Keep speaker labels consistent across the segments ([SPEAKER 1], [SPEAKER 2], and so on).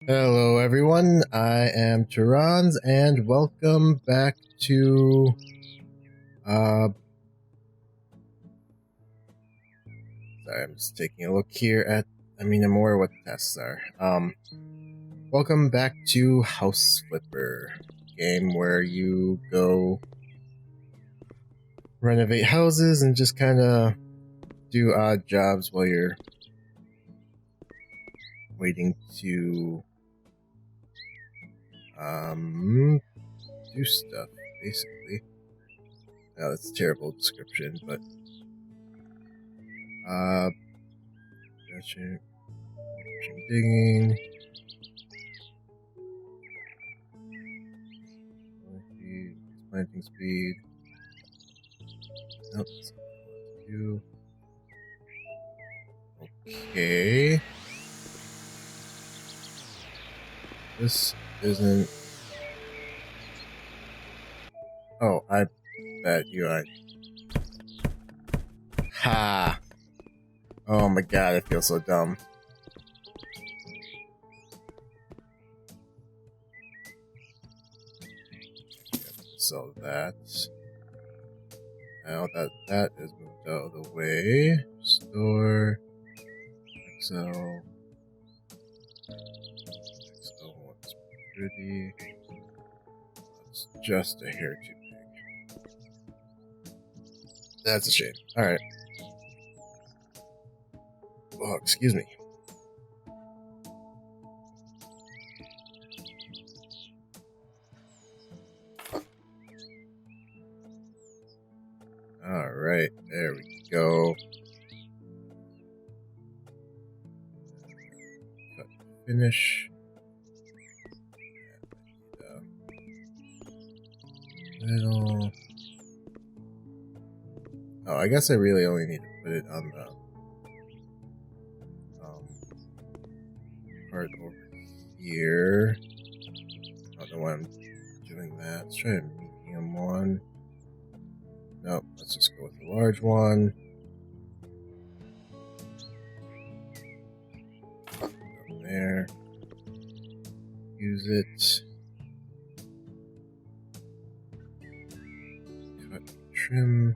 [SPEAKER 1] Hello everyone, I am Turans and welcome back to sorry, I'm just taking a look here at I'm aware what the tests are. Welcome back to House Flipper, game where you go renovate houses and just kinda do odd jobs while you're waiting to do stuff, basically. Now that's a terrible description, but gotcha. Digging. Planting speed. Nope, that's not what I want to do. Okay. This isn't. Oh, I bet you are. Ha! Oh my god, I feel so dumb. So that. Now that is moved out of the way. Store. XL. XL one's pretty. That's just a hair too big. That's a shame. Alright. Oh, excuse me. Alright, there we go. Cut finish. Middle. Oh, I guess I really only need to put it on the part over here. I don't know why I'm doing that. Let's try a medium one. Nope, let's just go with the large one. Up there. Use it. Cut, trim.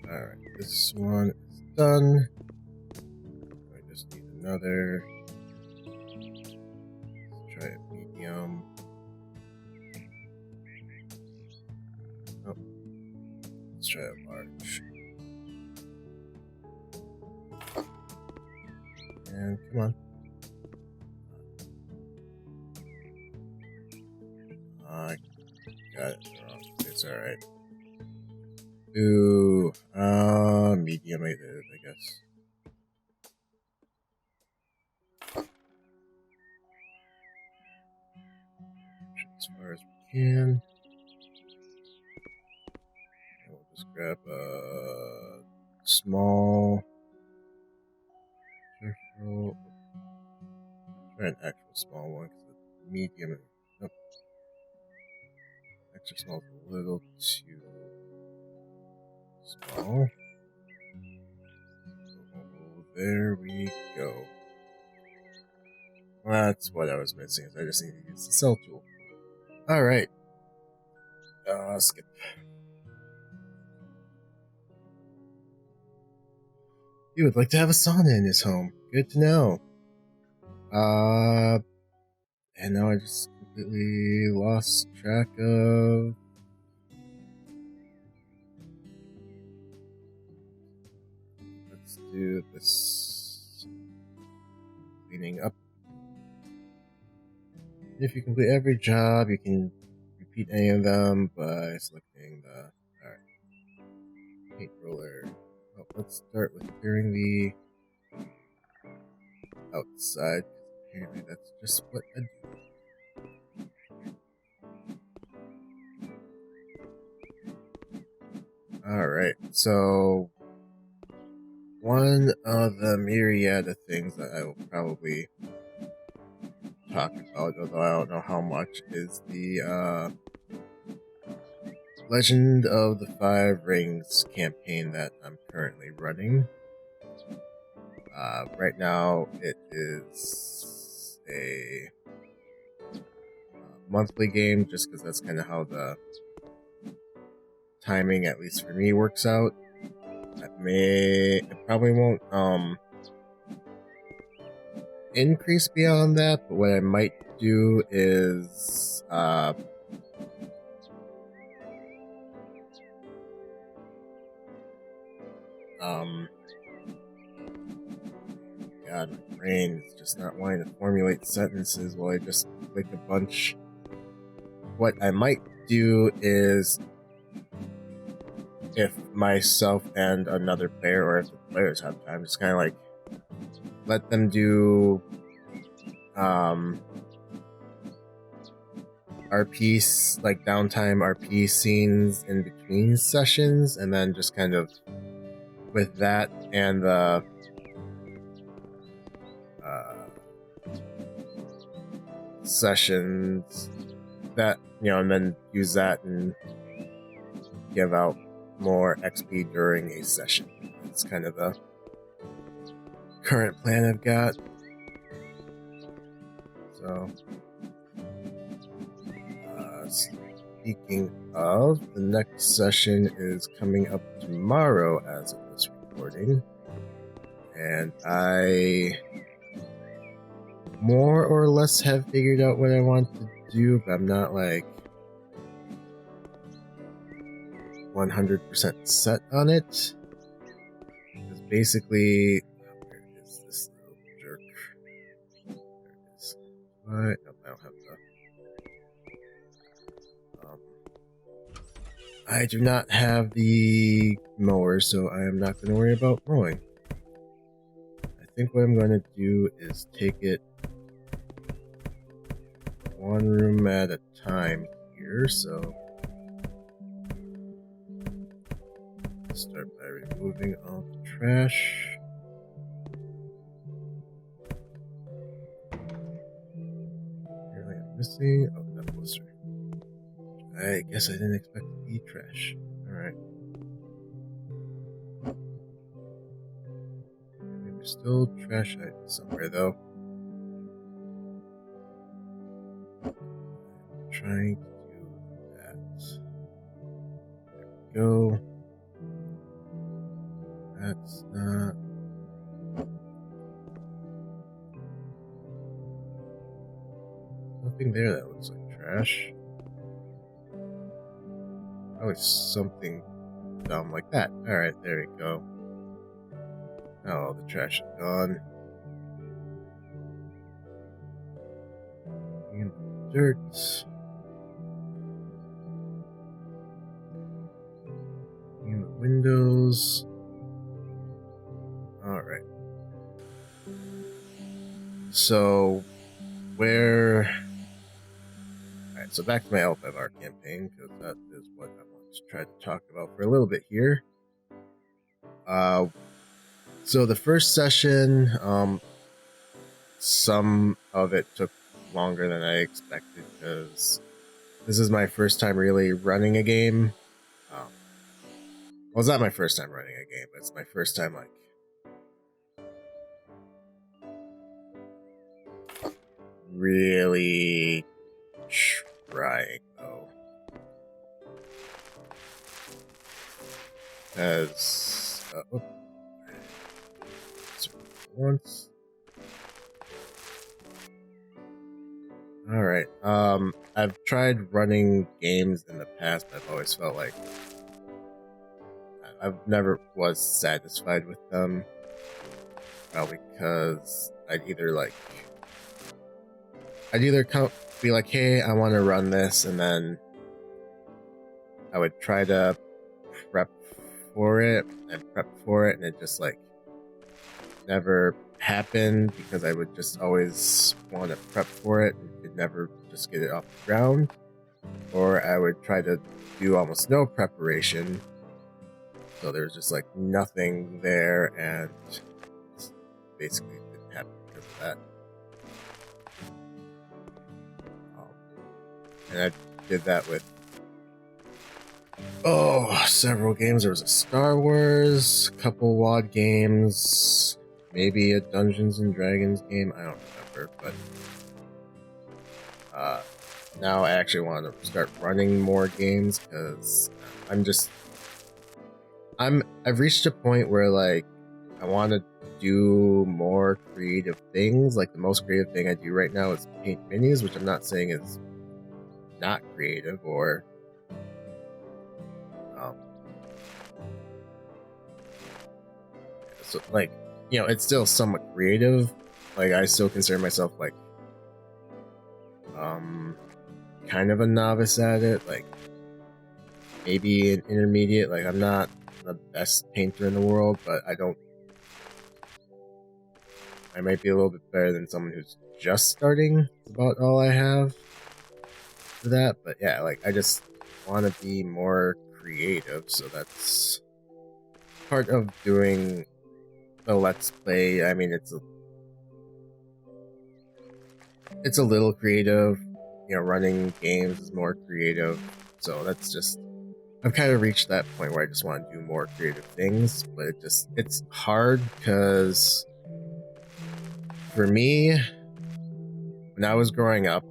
[SPEAKER 1] Alright, this one is done. I just need another. Let's try a medium. Oh, let's try a large. And come on. I got it wrong. It's alright. Ooh, medium I did, I guess. As far as we can. And we'll just grab a small circle. Try an actual small one because the medium. Nope. Extra small is a little too small. Oh, there we go. That's what I was missing. I just need to use the cell tool. Alright. Skip. You would like to have a sauna in his home. Good to know. And now I just completely lost track of. Let's do this. Cleaning up. If you complete every job, you can repeat any of them by selecting the paint roller. Oh, let's start with clearing the outside. Apparently, that's just what I do. Alright, so one of the myriad of things that I will probably talk about, although I don't know how much, is the Legend of the Five Rings campaign that I'm currently running. Right now it is monthly game, just because that's kind of how the timing, at least for me, works out. It probably won't increase beyond that, but what I might do is God, my brain is just not wanting to formulate sentences while I just click a bunch. What I might do is, if myself and another player, or if the players have time, just kind of like let them do RP, like downtime RP scenes in between sessions, and then just kind of with that and the sessions that, and then use that and give out more XP during a session. That's kind of the current plan I've got. So, speaking of, the next session is coming up tomorrow as of this recording, and I more or less have figured out what I want to do, but I'm not like 100% set on it. Because basically, where is this little jerk? There it is. What? Nope, I don't have the. I do not have the mower, so I am not going to worry about mowing. I think what I'm going to do is take it one room at a time here, so start by removing all the trash. Apparently I'm missing. Oh, that was her. I guess I didn't expect to be trash. Alright. There's still trash items somewhere, though. I'm trying to do that. There we go. That's not. Nothing there that looks like trash. Probably something dumb like that. Alright, there we go. Now all the trash is gone. And the dirt. And the windows. Alright. So, where... Alright, so back to my L5R campaign, because that is what I want to try to talk about for a little bit here. So the first session, some of it took longer than I expected, because this is my first time really running a game. Well, it's not my first time running a game, but it's my first time, like, really trying, though. As, once. Alright, I've tried running games in the past, but I've always felt like I've never was satisfied with them. Probably because I'd either be like, hey, I want to run this, and then I would try to prep for it, and it just, like, never happened, because I would just always want to prep for it and could never just get it off the ground. Or I would try to do almost no preparation, so there's just, like, nothing there, and basically it didn't happen because of that. And I did that with several games. There was a Star Wars, a couple WoD games, maybe a Dungeons and Dragons game. I don't remember, but now I actually want to start running more games because I've reached a point where like I want to do more creative things. Like the most creative thing I do right now is paint minis, which I'm not saying is not creative or um, so like it's still somewhat creative. Like I still consider myself like kind of a novice at it, like maybe an intermediate. Like I'm not the best painter in the world, but I might be a little bit better than someone who's just starting. About all I have for that. But yeah, like I just want to be more creative, so that's part of doing the let's play. I mean, it's a little creative. Running games is more creative, so that's just I've kind of reached that point where I just want to do more creative things, but it's hard because for me, when I was growing up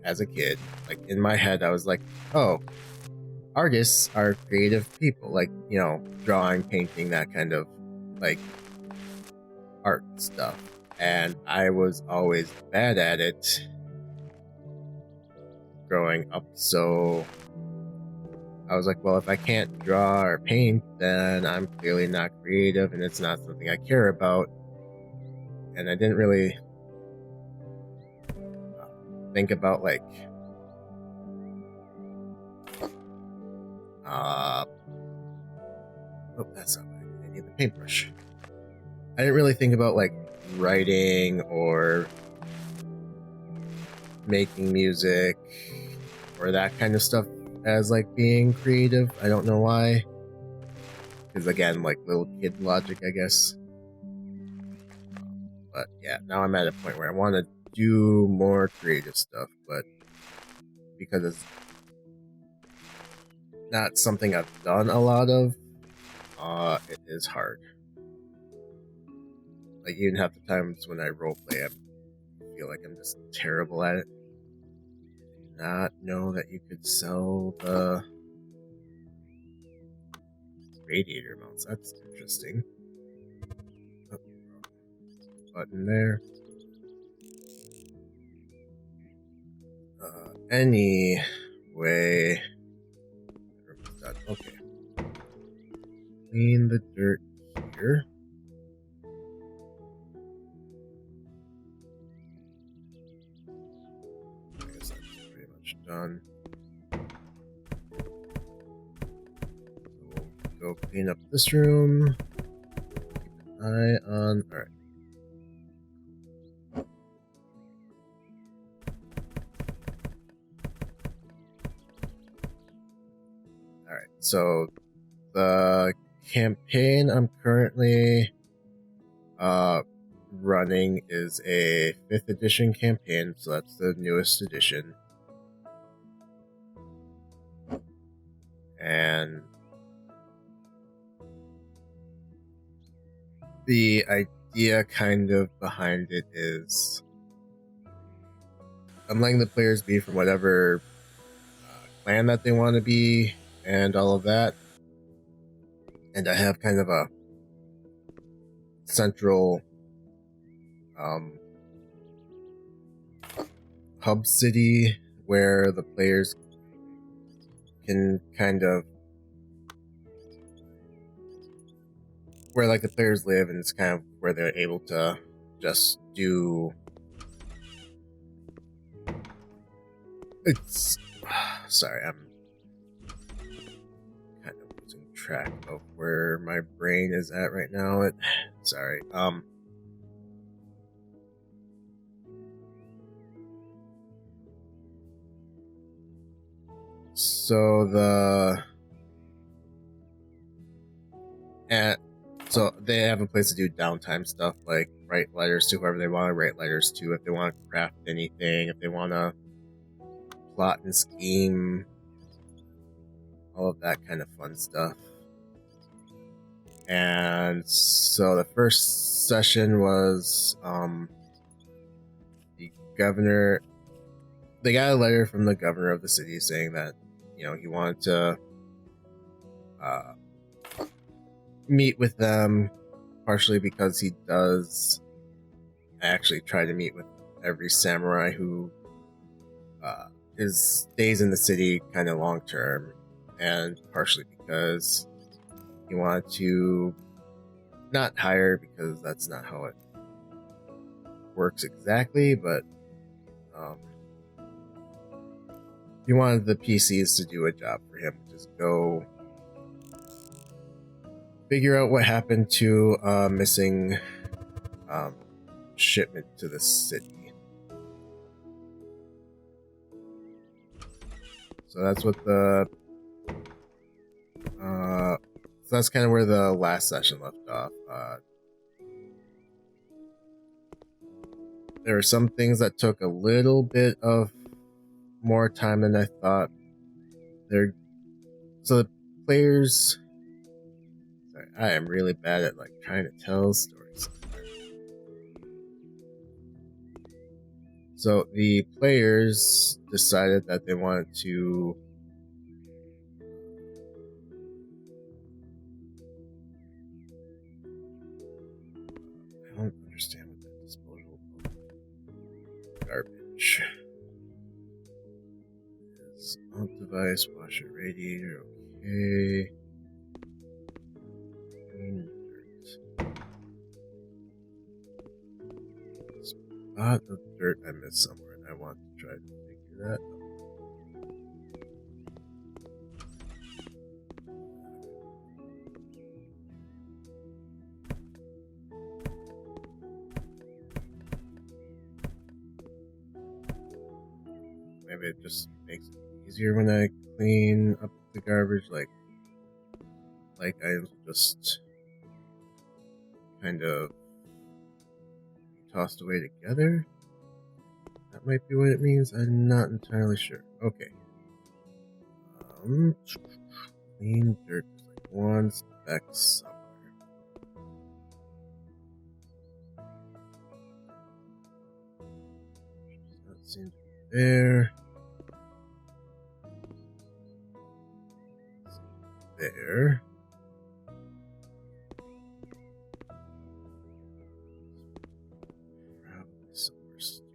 [SPEAKER 1] as a kid, like in my head, I was like, oh, artists are creative people, like, drawing, painting, that kind of like art stuff. And I was always bad at it growing up, so I was like, well, if I can't draw or paint, then I'm clearly not creative and it's not something I care about. And I didn't really think about like oh, that's not what I need the paintbrush. I didn't really think about like writing or making music or that kind of stuff as like being creative. I don't know why. Because again, like little kid logic, I guess. But yeah, now I'm at a point where I want to do more creative stuff, but because it's not something I've done a lot of, it is hard. Like even half the times when I roleplay, I feel like I'm just terrible at it. Not know that you could sell the radiator mounts. That's interesting. Oh, button there. Anyway, okay. Clean the dirt here. I guess that's pretty much done. So we'll go clean up this room. Keep an eye on. Alright. Alright, so the campaign I'm currently running is a 5th edition campaign, so that's the newest edition. And the idea kind of behind it is I'm letting the players be from whatever clan that they want to be and all of that. And I have kind of a central hub city where the players can kind of where like the players live, and it's kind of where they're able to just do it's sorry, I'm kind of losing track of where my brain is at right now. Sorry. So they have a place to do downtime stuff, like write letters to whoever they want to write letters to, if they want to craft anything, if they want to plot and scheme, all of that kind of fun stuff. And so the first session was the governor they got a letter from the governor of the city saying that, you know, he wanted to uh, meet with them, partially because he does actually try to meet with every samurai who stays in the city kind of long term, and partially because he wanted to not hire, because that's not how it works exactly, but um, he wanted the PCs to do a job for him, just go figure out what happened to missing shipment to the city. So that's what the so that's kind of where the last session left off. There were some things that took a little bit of more time than I thought. So the players. Sorry, I am really bad at like trying to tell stories. So the players decided that they wanted to I don't understand what that disposable garbage is. Alt device, washer, radiator, okay. Spot of dirt I missed somewhere, and I want to try to figure that out. Maybe it just makes it easier when I clean up the garbage, like items just kind of tossed away together. That might be what it means. I'm not entirely sure. Okay. Clean dirt. There's like one speck somewhere. Does not seem to be there. There. Probably somewhere stupid.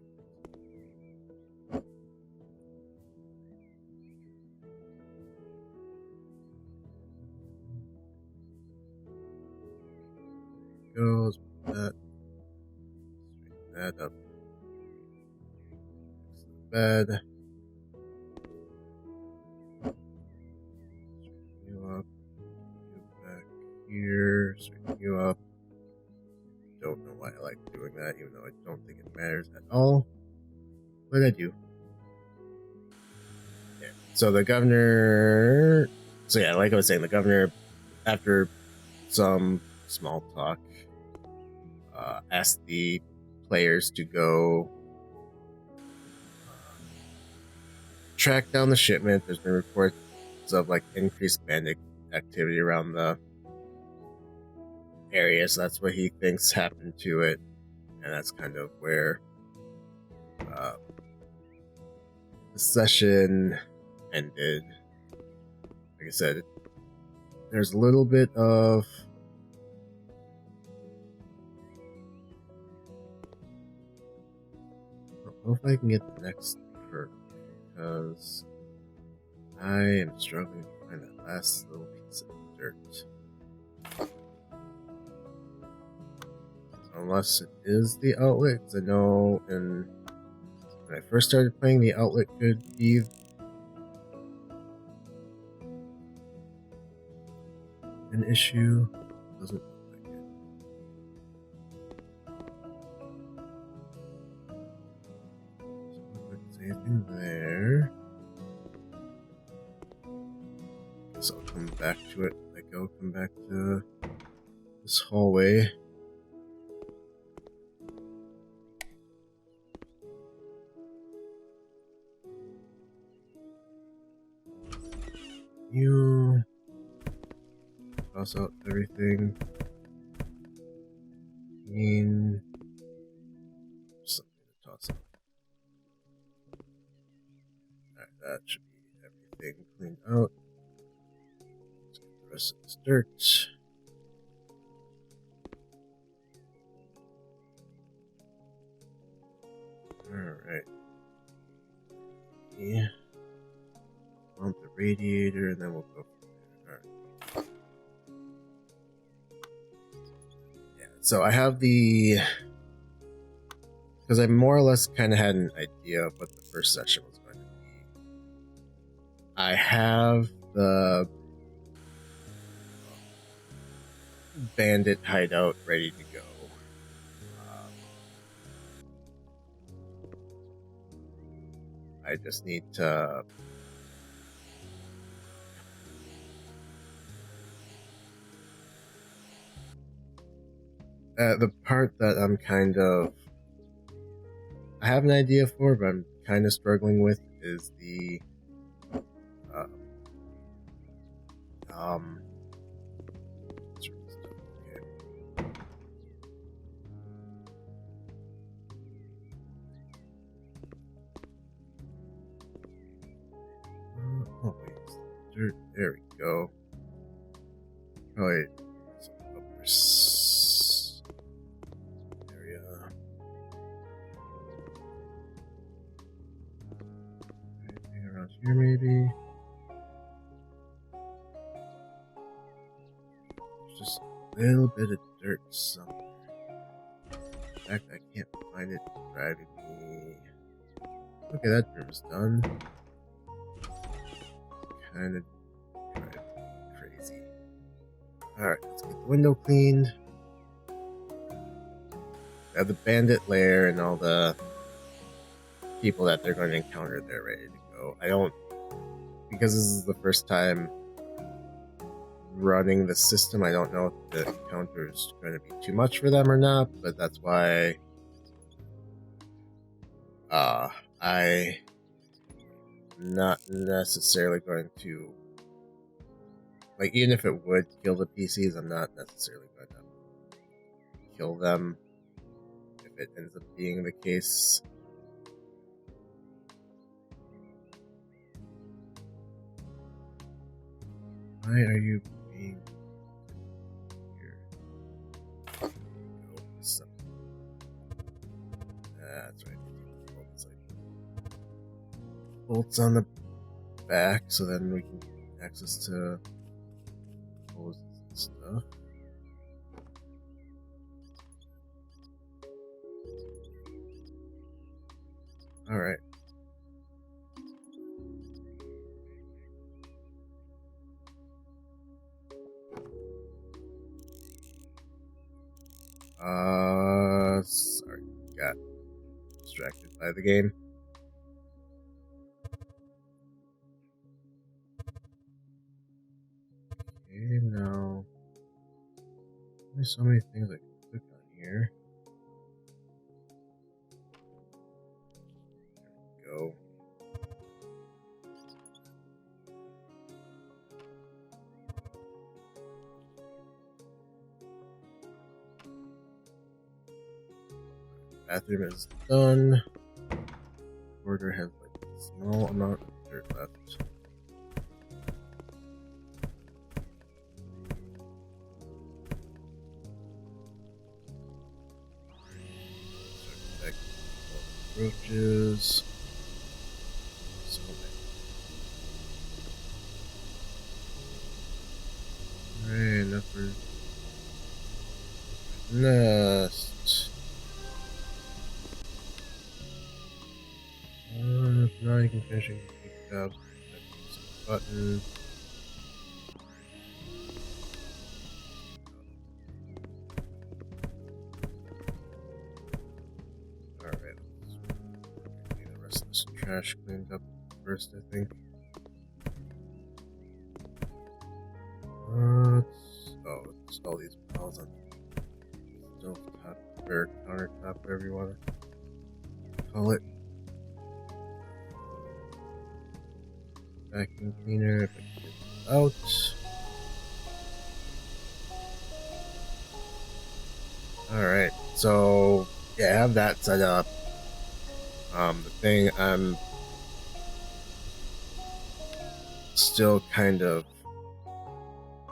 [SPEAKER 1] Goes that. Straighten that up. Fix the bed. Straighten you up. Go back here. Straighten you up. Don't know why I like doing that, even though I don't think it matters at all. But I do. Yeah. So the governor. So yeah, like I was saying, the governor, after some small talk, asked the players to go track down the shipment. There's been reports of like increased bandit activity around the area, so that's what he thinks happened to it, and that's kind of where the session ended. Like I said, there's a little bit of I don't know if I can get the next perk, because I am struggling to find that last little piece of dirt. Unless it is the outlet, because I know when I first started playing, the outlet could be an issue. Doesn't look like it. Doesn't look like there's anything there. Guess I'll come back to it. Come back to this hallway. You toss out everything. Clean. Something to toss out. That should be everything cleaned out. Let's get the rest of this dirt. Alright. Yeah. Mount the radiator and then we'll go from there. Alright. Yeah, so I have the... Because I more or less kind of had an idea of what the first session was going to be. I have the bandit hideout ready to go. I just need to the part that I'm kind of I have an idea for, but I'm kind of struggling with is the oh wait, dirt. There we go. Probably some upper area. Anything around here, maybe. There's just a little bit of dirt somewhere. In fact, I can't find it. It's driving me. Okay, that room's done. Kind of crazy. Alright, let's get the window cleaned. I have the bandit lair and all the people that they're going to encounter there ready to go. I don't, because this is the first time running the system, I don't know if the encounter is going to be too much for them or not, but that's why I'm not necessarily going to, like, even if it would kill the PCs, I'm not necessarily going to kill them if it ends up being the case. Why are you being here? That's right. Bolts on the back, so then we can get access to hoses and stuff. Alright. Sorry, got distracted by the game. Okay, now there's so many things I can click on here. There we go. Bathroom is done. Corridor has like a small amount of dirt left. Start back all the roaches. So many. Alright, enough for nest. Now you can finish and pick up button. Alright, let's get the rest of this trash cleaned up first, I think. It's all these piles on the stove top or countertop, whatever you want to call it. Vacuum cleaner, if I can get it out. Alright, so yeah, I have that set up. The thing I'm still kind of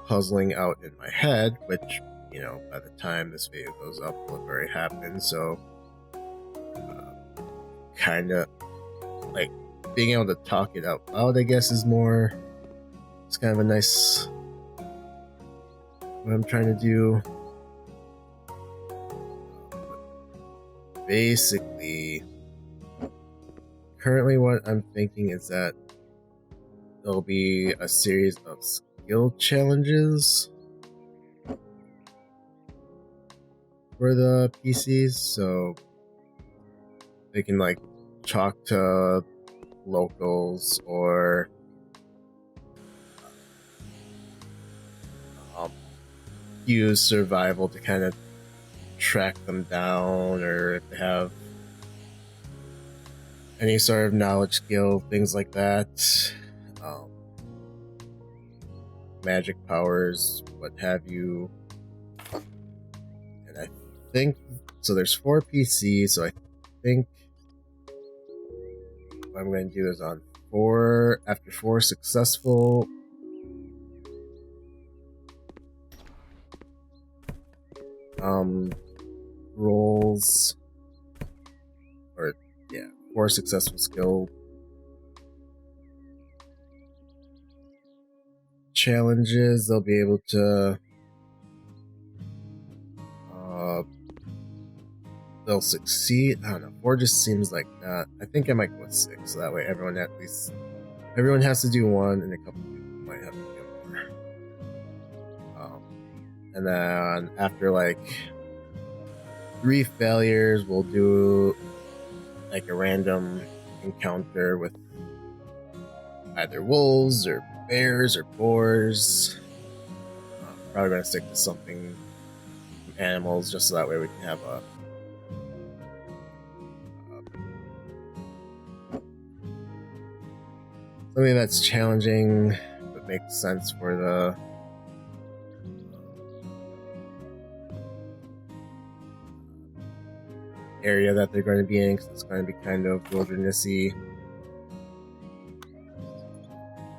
[SPEAKER 1] puzzling out in my head, which, you know, by the time this video goes up will have already happened. So kind of like being able to talk it out loud, I guess, is more, it's kind of a nice, what I'm trying to do. Basically, currently what I'm thinking is that there'll be a series of skill challenges for the PCs, so they can like talk to locals or use survival to kind of track them down, or if they have any sort of knowledge skill, things like that, magic powers, what have you. And I think so there's 4 PCs, so I think what I'm going to do is on 4, after 4 successful rolls, or yeah, 4 successful skill challenges, they'll be able to they'll succeed. I don't know, 4 just seems like not. I think I might go with 6, so that way everyone has to do 1, and a couple people might have to do more. And then after like 3 failures, we'll do like a random encounter with either wolves or bears or boars. Probably gonna stick to something animals, just so that way we can have a something that's challenging but makes sense for the area that they're going to be in, because it's going to be kind of wildernessy.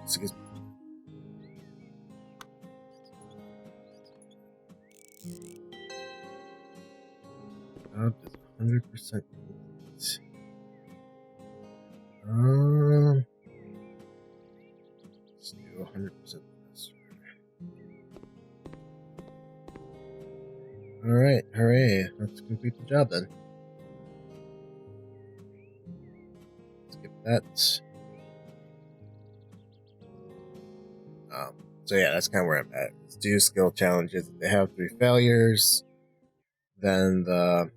[SPEAKER 1] Excuse me. Job is 100% complete. Let's do 100% faster. Alright, hooray. Let's complete the job then. Skip that. So yeah, that's kind of where I'm at. Let's do skill challenges. If they have 3 failures, then the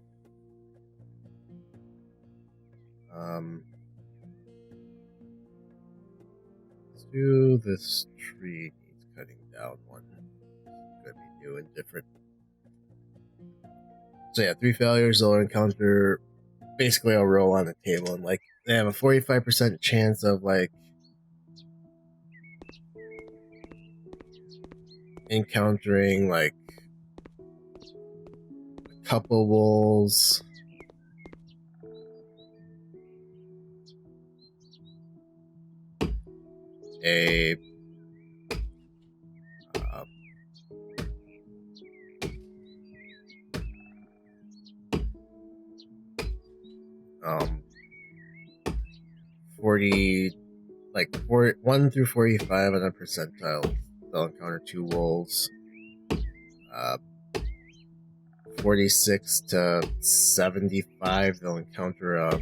[SPEAKER 1] let's do this tree needs cutting down one. Gonna be new and different. So yeah, 3 failures, they'll encounter, basically I'll roll on the table, and like they have a 45% chance of like encountering like a couple wolves, a 40, like 1 through 45 on a percentile, they'll encounter 2 wolves. 46 to 75, they'll encounter a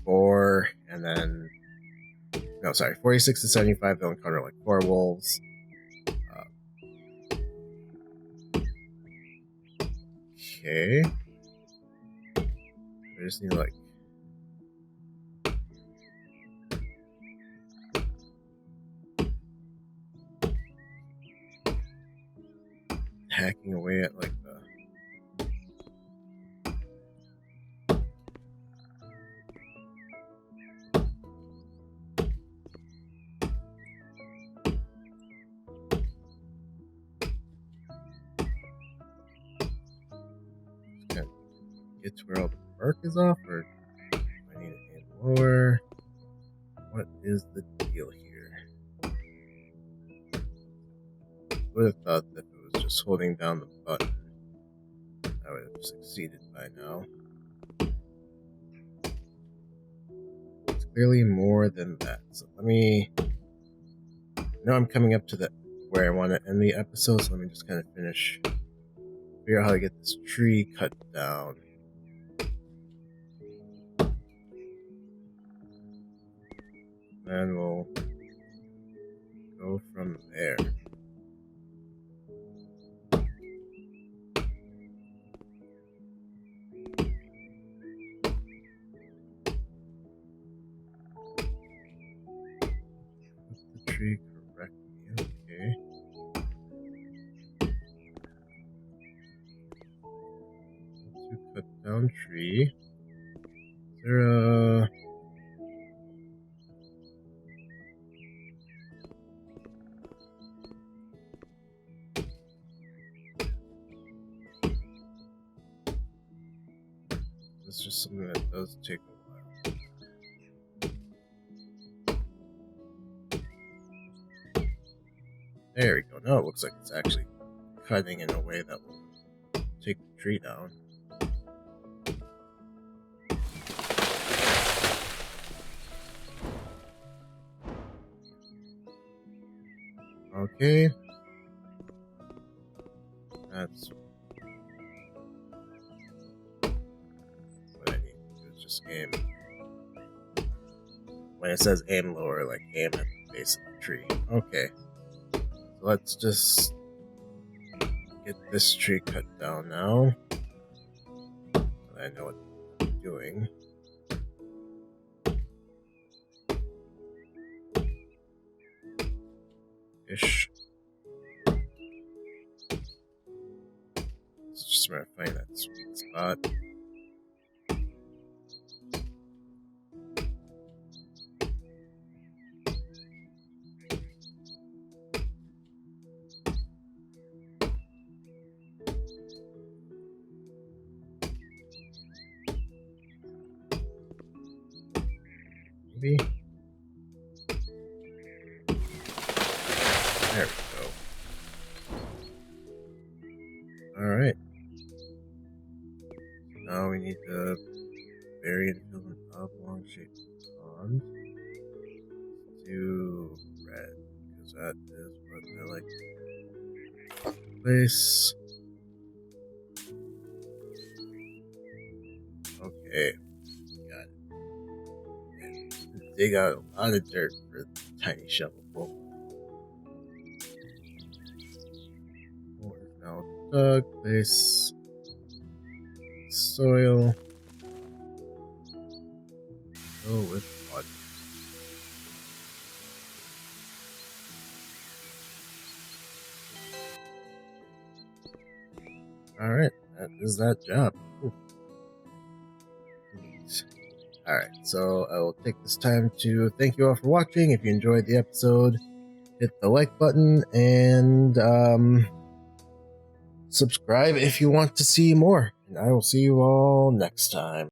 [SPEAKER 1] 4, and then 46 to 75, they'll encounter like 4 wolves. Okay. I just need to like hacking away at like the get to where all the bark is off, or do I need to aim lower? What is the deal here? Would have thought that if it was just holding down the button, I would have succeeded by now. It's clearly more than that. So let me. Now I'm coming up to where I want to end the episode, so let me just kind of figure out how to get this tree cut down. And we'll go from there. Put the tree correctly. Okay. To cut down tree. Is there a... It's just something that does take a while. There we go. Now it looks like it's actually cutting in a way that will take the tree down. Okay. That's what I need to do, is just aim. When it says aim lower, like aim at the base of the tree. Okay. So let's just get this tree cut down now. So I know what I'm doing. Ish. It's just trying to find that sweet spot. Maybe. There we go. Alright. Now we need to bury and fill an oblong shaped pond. Let's do red, because that is what I like to place. Okay. Got it. And dig out a lot of dirt for a tiny shovel. Now dug, place soil. Go with water. Alright, that is that job. Alright, so I will take this time to thank you all for watching. If you enjoyed the episode, hit the like button and subscribe if you want to see more. And I will see you all next time.